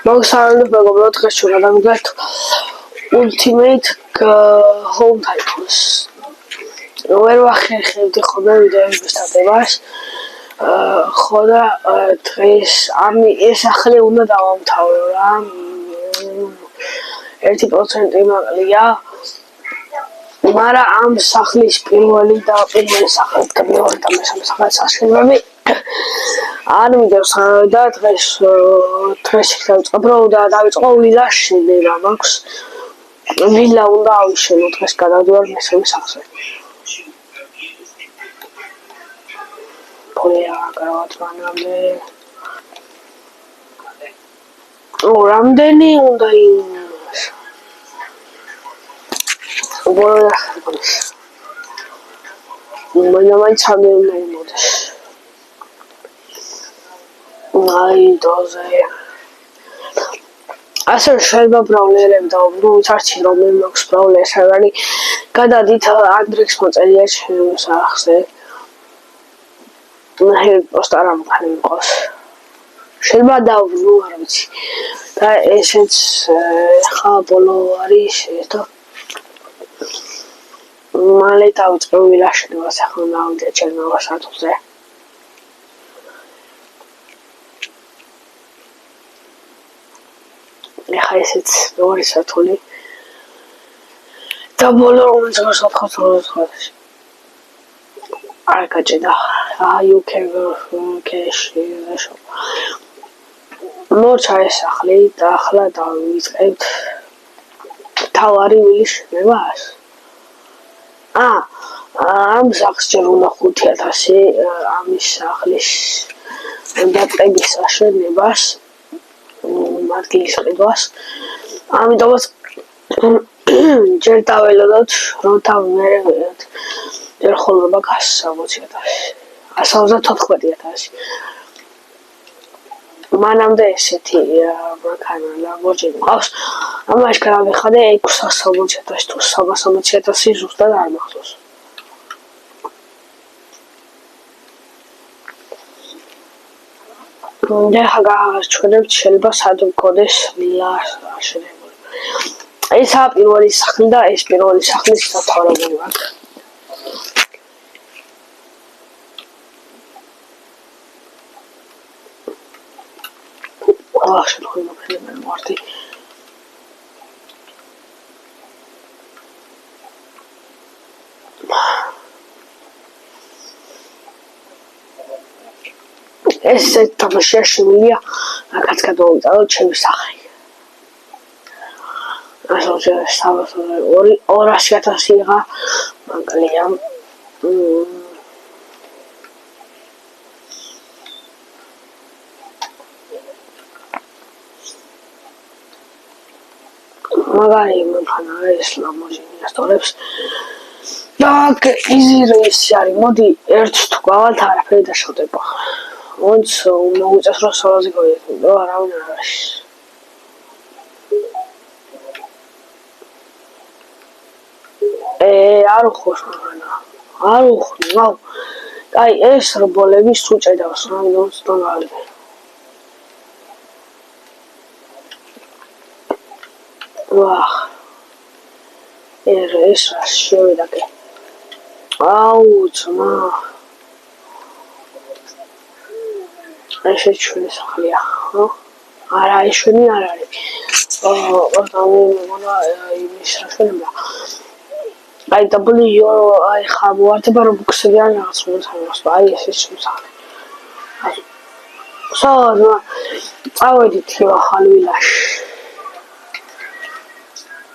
მოგესალმებით მეგობრებო, დღეს ჩვენ გადავიდეთ Ultimate Home Tycoons. ვერ ვახერხებდი ხოლმე ვიდეოების დადებას. ხო და დღეს ეს სახლი უნდა დავამთავრო რა. 1% მაკლია. მაგრამ ამ სახლის პირველი სახლი და მესამე სახლის საშენებლები არ მიდევს და დღეს დავიწყებ რომ დავიწყო ვილას შენება მაქვს. ვილა უნდა ავიშენო დღეს გადავდივარ მესამე სახლზე. Polea gravats manamde. Ramdeni უნდა იმას. Ubora ხარბავს. მაინც ამერნა იმოდეს. აი დოზე. ასე შეიძლება ბრაულერები დავუბრუნო, ვინც არჩი რომელი მაქვს ბრაულერს აღარი. გადადით ანდრექს მოწერია ჩემს სახლზე. Просто არ მყავს. შეიძლება დავუბრუნო, არ ვიცი. და ესეც ხა ბოლო არის და მალე დავიწყე ვილაშენებას ახლა დავიდე ჩერნოვას სათულზე. ეხა ესეც მეორე სათული. და ბოლო რომელიც გასახსოვს არ გაჭედა. You can go cash shop. მოჩა ეს სახლი და ახლა დავიწყებთ თავარი ვილის შენებას. ამ სახლს ჯერ უნდა 5000 ამის სახლის დაწყების საშენებას მარტის ყიდვას. ამიტომაც ჯერ დაველოდოთ რომ დავმერევთ ჯერ ხოლმე 160,000 194,000 მანამდე ესეთი მანქანა Lamborghini ყავს. ამაში გავიხადე 660,000 თუ 360,000 ზუსტად არ მახსოვს. და გაგაჩვენებთ შეიძლება სად მქონდეს ვილა აშენებული. ესაა პირველი სახლი და ეს პირველი სახლის სათვალობელი მაქვს. შეთხოვი მოფენებენ მარტი. ეს თამაშია შემილია, რაკაც გადავიტანო ჩემი სახელი. ასე 200,000 იღა მაკლია. მაგარი მანქანა ეს Lamborghini ასწორებს. და easy race არის. მოდი ერთ თუ გავალთ არაფერი დაშავდება. ონც მოუწეს რომ სოლაზე გავიდეთ, და არავინ არ არის. არ უხოს მანქანა. არ უხნო. აი ეს რბოლები სუჭედავს რამდენს დონალები. ვახ. ეს რას შევიდა კი. აუ ძმა. ესე ჩვენი სახლია, ხო? არა, ეს ჩვენი არ არის. მოგონა იმის საშუალება. აი აი ხა მოვარდება რომ ბუქსები არ რაღაც მომცემს. აი ესე ჩვენი სახლი. სულ წავედით ახალ ვილაში.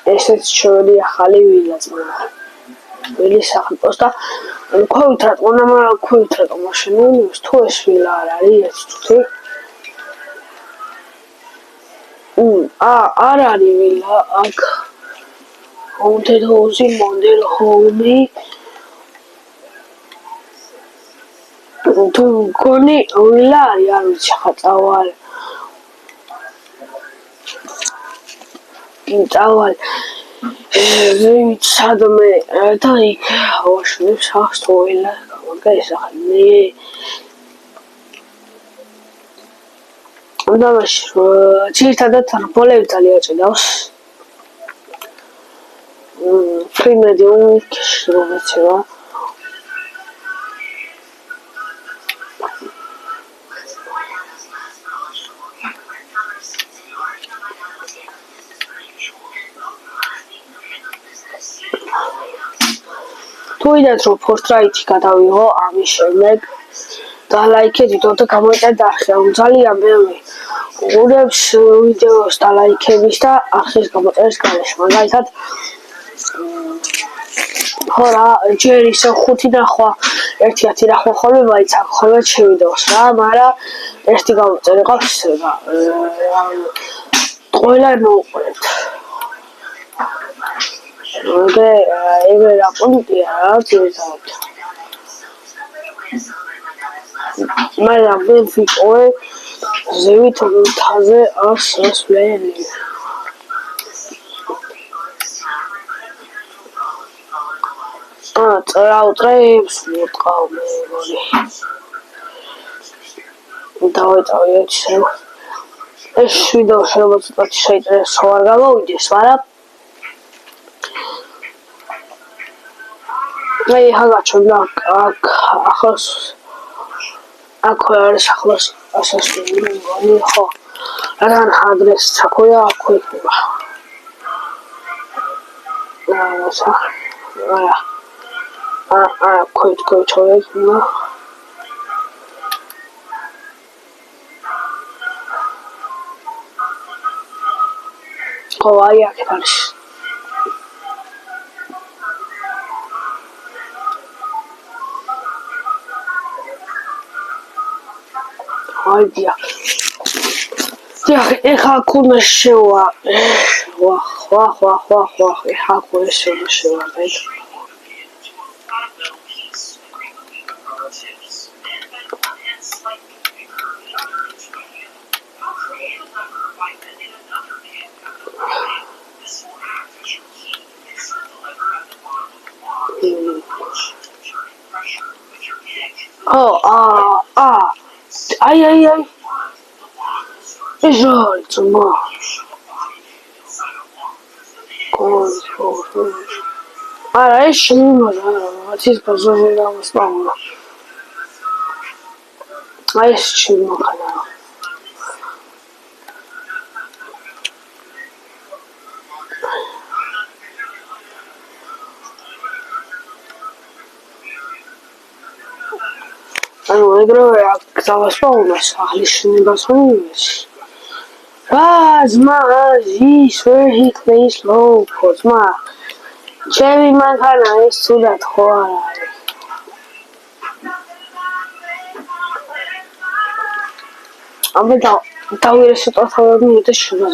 ესეც ჩვენი ახალი ვილა ძმა. ვილის სახლი პოსტა ქვევით რატომ მაშინული თუ ეს ვილა არ არის ეს თუთი. არ არის ვილა აქ. Haunted house model home. თუ გონი ვილა არის არ ვიცი ხა წავალ. სადმე და იქ ავაშენებს სახლს თუ ვილა გამოგაისახნი. ამაში ძირითადად რბოლები ძალიან ჭიდავს. პრიმედიუმი შრომეცება. თუ ვიდათ რომ Fortnite-ი გადავიღო ამის შემდეგ დალაიქეთ ვიდეო და გამოიწერეთ არხი, ძალიან ბევრი უყურებს ვიდეოს დალაიქების და არხის გამოწერის გარეშე. მაგალითად ხო რა, ჯერ ისე 5 ნახვა, 1-10 ნახვა ხოლმე მაიცავ ხოლმე შევიდეოს რა, მაგრამ ერთი გამოწერი ყავს და ყველა მოუყურებთ. და ეგრე რა პუნქტია რა ძირითადად. მაგრამ მე ვიყავი ზევით მთაზე 100 მლელი. წრავწრებს მოტყავ მე მგონი. დავეწავი ეცე. ეს ვიდეო შეიძლება ცოტა შეიწერეს ხო არ გამოვიდეს, მაგრამ აი ჰაგაჩვენ აქ ახალს აქ არის ახალს ასასწორი მგონი ხო რან ადრესი ჩაქვია აქ იქნება ქვით ჩავექნა ხო აი აქ არის Idea. Ja, ik ga kunnen showen. Wacht. Ik ga kunnen showen, weet je. Oh, Ai. Esatto, ma. Allora, esce uno, ma ti sposo da uno spavolo. Ma esce uno, canale. Allora, io stavo spavolo, Razma, where he plays low, Razma. Cherry Mancana is to that horror. I'm without a shot of her with the sugar.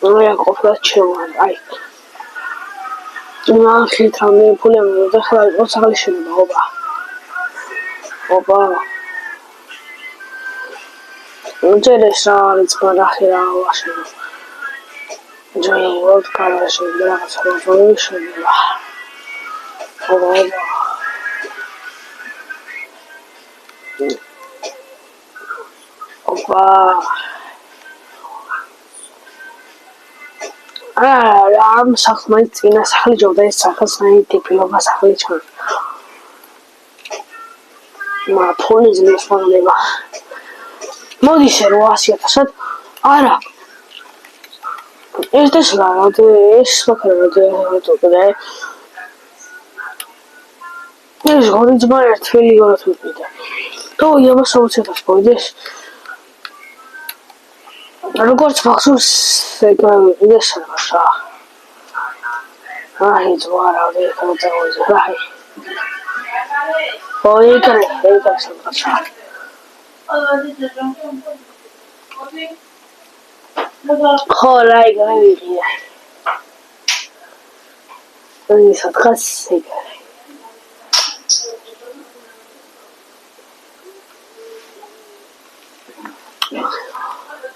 I have that children. I can't tell me, pull him with the hell. What's a solution over? Opa. Interesant, para girar o así. Yo llevo cada vez de la solución. Opa. I'm suffering in a salad of this suffers 90 kilos of My phone is in this one. Modi was yet said, Ara. Is this loud? Is today? There's going to buy a 3 euro to be there. Oh, you must also set for this. I got Foxus this. He's one out there. Right. Oh, you can some. Oh, like maybe. It's a classic.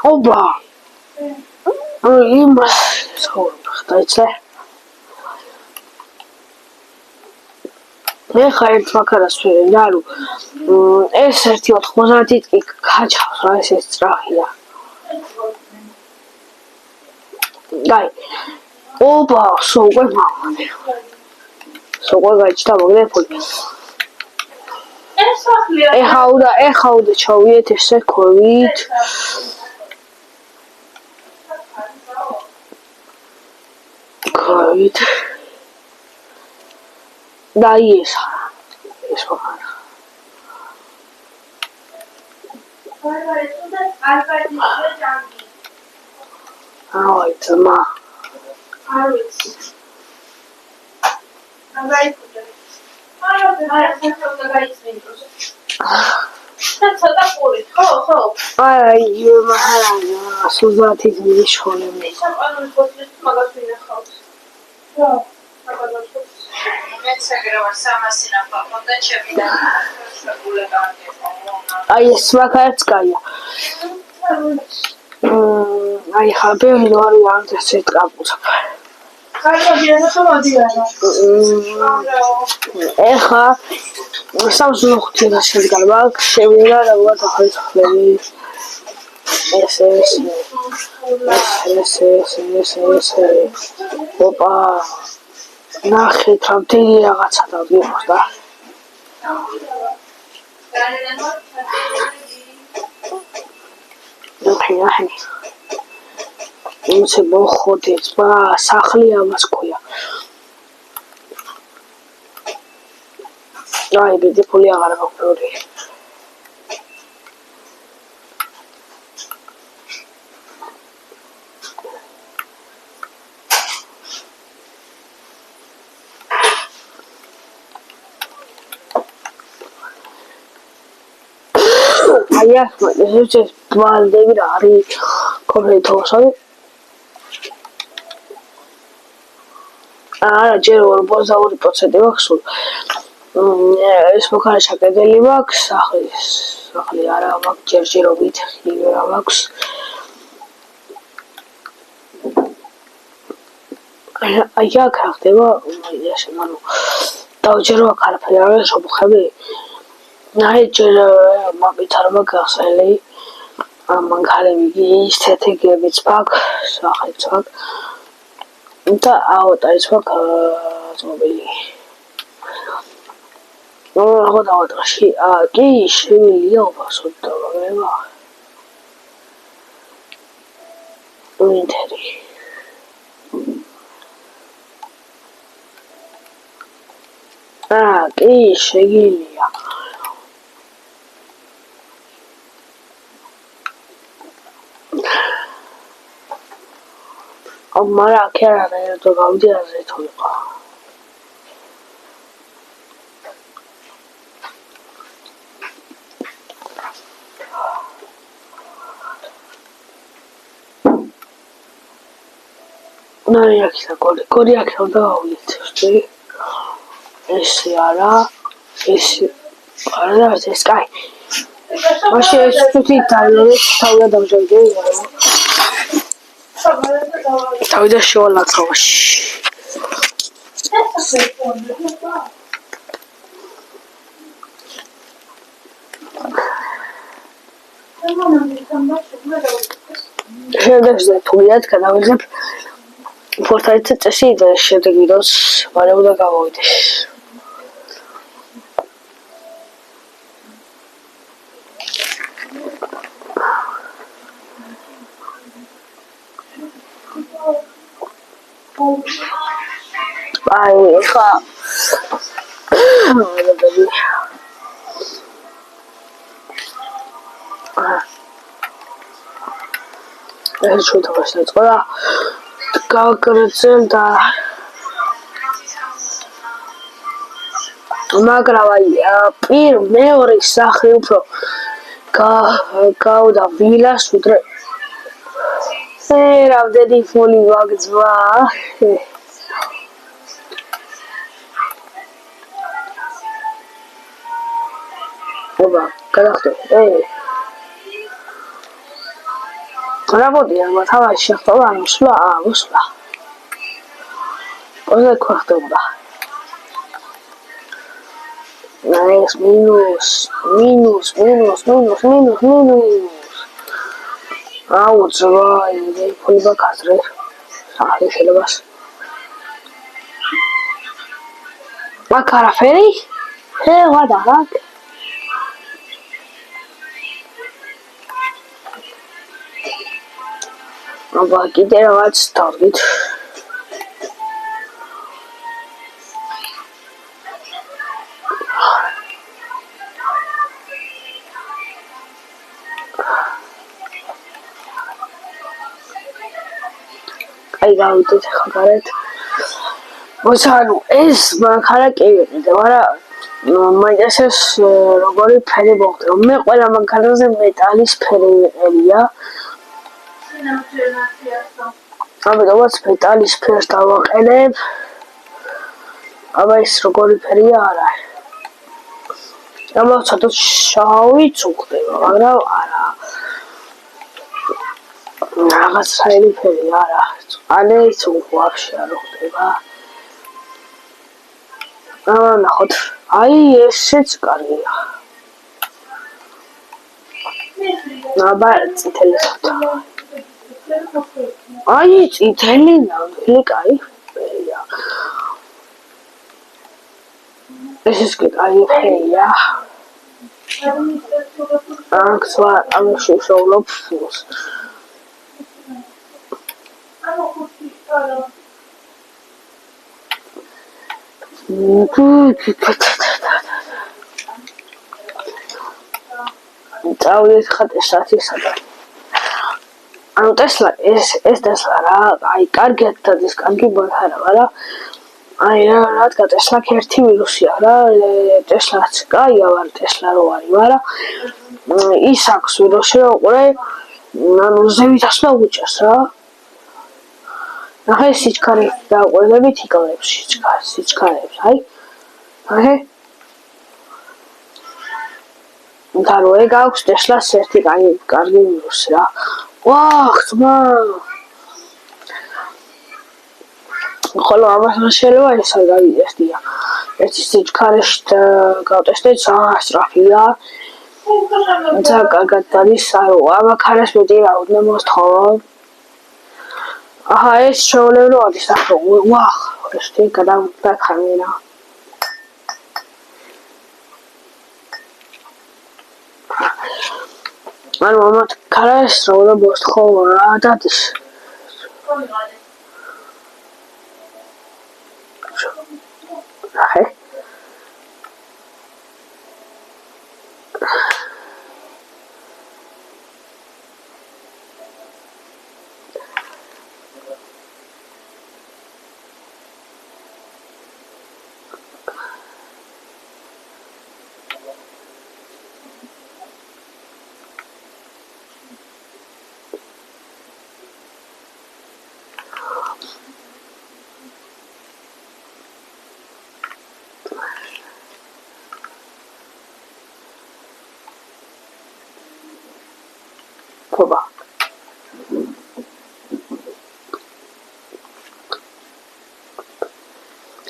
Oh, bah. Oh, you must hold. That's it. მე ხა ერთ მაქარას ვერე ნა루 ეს 1.90 კი გაჩავს რა ეს სწრაფია დაი ოპა სოუყვე მამამე სოუყვე გაიჩნდა მოგნეფული ეხაუდა ჩავიეთ ესე ქვევით დაი ეს მაქარა აი ძმა აი მახარანა სუზათის მიშხოლები აი ეს მაქარაც კაია აი ხა ბევრი არ არის ეს კაპუცა ეხა სამსუნოხთია შედგარ მაგ შევიდა რა თქმა ეს ოპა ნახეთ რამდენი რაღაცა დავიღოს და ნახე იმცე მოხოდეს ბა სახლი ამას ქვია აი ბედიფული აღარ მოგფროდი აი ეს ბალდები რა არის კომპლექტოვსავი არა ჯერ 42% მაქვს ეს მაქარა შაკედელი მაქვს სახლი არა მაქვს ჯერჯერობით იღერა მაქვს აი აქ რა ხდება ეს ანუ დავჯერო აქ არაფერი არ არის მოხები აი ჯერ მაგით არ მაგახსენე მანქანები ის თეთრებიც მაქვს სახლიც მაქვს და აუტარის მაქვს მობილი რა დავატრაში კი შევილია ოფასოდ დავაგება ვინტერი კი შეგილია მარა აქ არ არის თუ გავდი აზე თულიყო ნარი აქა კორი აქ უნდა გავიწევ ესე არა ეს არა ეს კაი მაშინ ეს თვითი დაიწყე თავი დამჟევდი თავი და შევალახავში შედევს თულიად გადავიღებ ფორტალიცე წესი და შემდეგ ვიდეოს მალე უნდა გავავიდეს აი ხა ეს შუა დაწყო და გავაკრეცელ და მაგრამ აი მეორე სახლი უფრო გავდა ვილას უდრე რამდენი ფული ვაგზვა ობა გადახტე რაბოდი არ თავაში შეხტობა მოსვლა ყველა ქვახტობდა ეს მინუს. აუ ძვაი, ფულება გაზრე. სახე შეიძლება. აქ არაფერი? what the fuck? აბა კიდე რაღაც დავდით. აი გავიდეთ ხარეთ. მოსანუ ეს მანქანა კი ვიყიდე, მაგრამ მაინტერესებს როგორი ფერი მოხდა. მე ყველა მანქანაზე მეტალის ფერი ვიყენია. ამიტომაც მეტალის ფერს დავაყენებ. აბა ეს როგორი ფერია არა. გამოვცადოთ შავიც უხდება, მაგრამ არა. რაღაც საერთო ფერი არა. წყალიც უვაფშე არ ხდება. ნახოთ. აი ესეც კარგია. აბა წითელი ხოთა. აი წითელი ნამდვილი კაი ფერია. ეს კი კაი ფერია. აქ სხვა ამაში ვშოვლობ ფულს. წავიდეთ ხატესათი სადაც. ანუ ტესლა ეს ტესლა რა, აი კარგად დადის, კარგი მანქანა, მაგრამ აი რადგან ტესლაკ ერთი მინუსია რა, ტესლაც კაია, ვარ ტესლა რო არის, მაგრამ ის აქვს მინუსი რომ უყურე, ანუ ზევით ასვლა უჭერს რა. ნახე სიჩქარე დაუყურებით იკავებს სიჩქარებს, აი. ნახე. და რო ეგ აქვს ტესლას ერთი კარგი მინუსი რა. ვახ, ძმა. ხოლო ამას შეიძლება ეს არ გაიგესტია. ერთი სიჩქარეში გავტესტეთ სწრაფია. და კარგად დადის, აუ, ამაქარეს მეტი რა უნდა მოსთხოვო. აჰა, ეს შეულებრივ არის, ახლა ვახ, ეს თი გადავდაქამერა. ანუ ამათ ქარას რა უნდა მოსთხოვო რა დადის. ნახე. ხობა.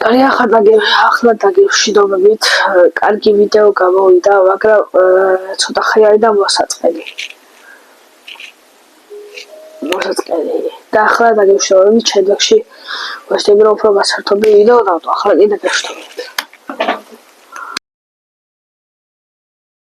კარგი ახლა დაგევშვიდობებით, კარგი ვიდეო გამოვიდა, მაგრამ ცოტა ხრი არის და მოსაწყენი. და ახლა დაგევშვიდობებით, შემდეგში ვესტები უფრო გასართობი ვიდეო დავტო, ახლა კიდე გევშვიდობებით.